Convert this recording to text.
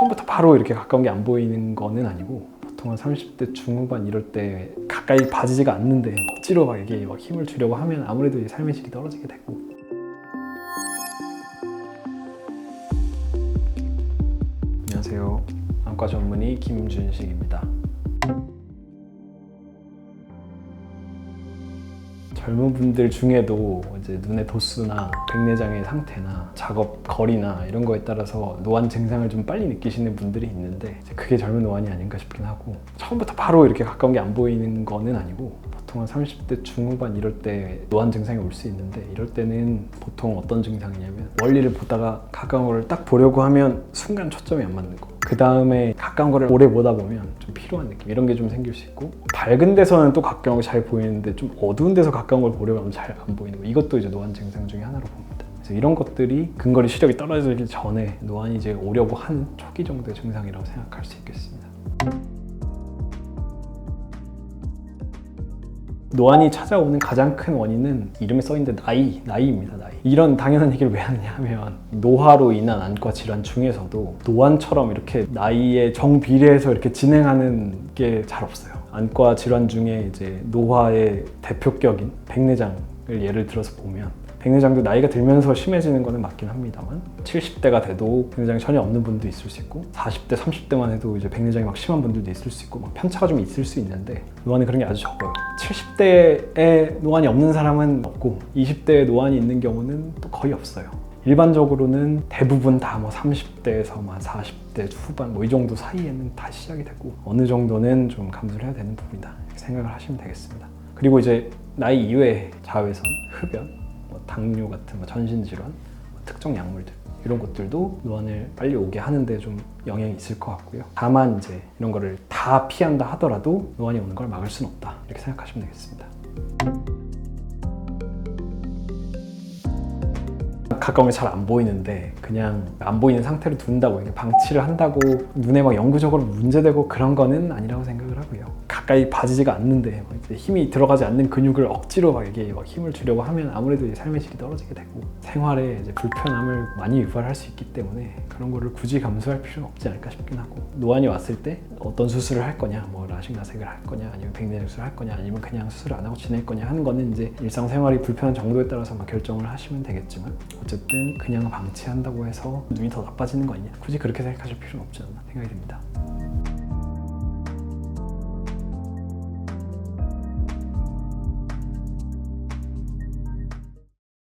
처음부터 바로 이렇게 가까운 게 안 보이는 거는 아니고 보통 한 30대 중후반 이럴 때 가까이 봐지지가 않는데 억지로 막 이게 막 힘을 주려고 하면 아무래도 이 삶의 질이 떨어지게 되고. 안녕하세요. 안과 전문의 김준식입니다. 젊은 분들 중에도 이제 눈의 도수나 백내장의 상태나 작업 거리나 이런 거에 따라서 노안 증상을 좀 빨리 느끼시는 분들이 있는데 그게 젊은 노안이 아닌가 싶긴 하고, 처음부터 바로 이렇게 가까운 게 안 보이는 거는 아니고 보통 한 30대 중후반 이럴 때 노안 증상이 올 수 있는데, 이럴 때는 보통 어떤 증상이냐면 멀리를 보다가 가까운 거를 딱 보려고 하면 순간 초점이 안 맞는 거, 그 다음에 가까운 거를 오래 보다 보면 좀 피로한 느낌, 이런 게 좀 생길 수 있고, 밝은 데서는 또 가까운 게 잘 보이는데 좀 어두운 데서 가까운 걸 보려고 하면 잘 안 보이는 거, 이것도 이제 노안 증상 중에 하나로 봅니다. 그래서 이런 것들이 근거리 시력이 떨어지기 전에 노안이 이제 오려고 하는 초기 정도의 증상이라고 생각할 수 있겠습니다. 노안이 찾아오는 가장 큰 원인은 이름에 써있는 나이입니다. 나이. 이런 당연한 얘기를 왜 하느냐 하면, 노화로 인한 안과 질환 중에서도 노안처럼 이렇게 나이에 정비례해서 이렇게 진행하는 게 잘 없어요. 안과 질환 중에 이제 노화의 대표격인 백내장을 예를 들어서 보면, 백내장도 나이가 들면서 심해지는 거는 맞긴 합니다만 70대가 돼도 백내장이 전혀 없는 분도 있을 수 있고, 40대, 30대만 해도 이제 백내장이 막 심한 분들도 있을 수 있고, 막 편차가 좀 있을 수 있는데 노안은 그런 게 아주 적어요. 70대에 노안이 없는 사람은 없고 20대에 노안이 있는 경우는 또 거의 없어요. 일반적으로는 대부분 다 뭐 30대에서 40대 후반 뭐 이 정도 사이에는 다 시작이 되고, 어느 정도는 좀 감수를 해야 되는 부분이다 이렇게 생각을 하시면 되겠습니다. 그리고 이제 나이 이외의 자외선, 흡연, 당뇨 같은 전신질환, 특정 약물들, 이런 것들도 노안을 빨리 오게 하는데 좀 영향이 있을 것 같고요. 다만 이제 이런 거를 다 피한다 하더라도 노안이 오는 걸 막을 수는 없다 이렇게 생각하시면 되겠습니다. 가까운 게 잘 안 보이는데 그냥 안 보이는 상태로 둔다고, 방치를 한다고 눈에 막 영구적으로 문제되고 그런 거는 아니라고 생각을 하고요. 가까이 봐지지가 않는데 힘이 들어가지 않는 근육을 억지로 막 이게 막 힘을 주려고 하면 아무래도 삶의 질이 떨어지게 되고, 생활에 이제 불편함을 많이 유발할 수 있기 때문에 그런 거를 굳이 감수할 필요는 없지 않을까 싶긴 하고, 노안이 왔을 때 어떤 수술을 할 거냐, 뭐 라식 라섹을 할 거냐, 아니면 백내장 수술을 할 거냐, 아니면 그냥 수술 안 하고 지낼 거냐 하는 거는 이제 일상생활이 불편한 정도에 따라서 결정을 하시면 되겠지만, 어쨌든 그냥 방치한다고 해서 눈이 더 나빠지는 거 아니냐, 굳이 그렇게 생각하실 필요는 없지 않나 생각이 듭니다.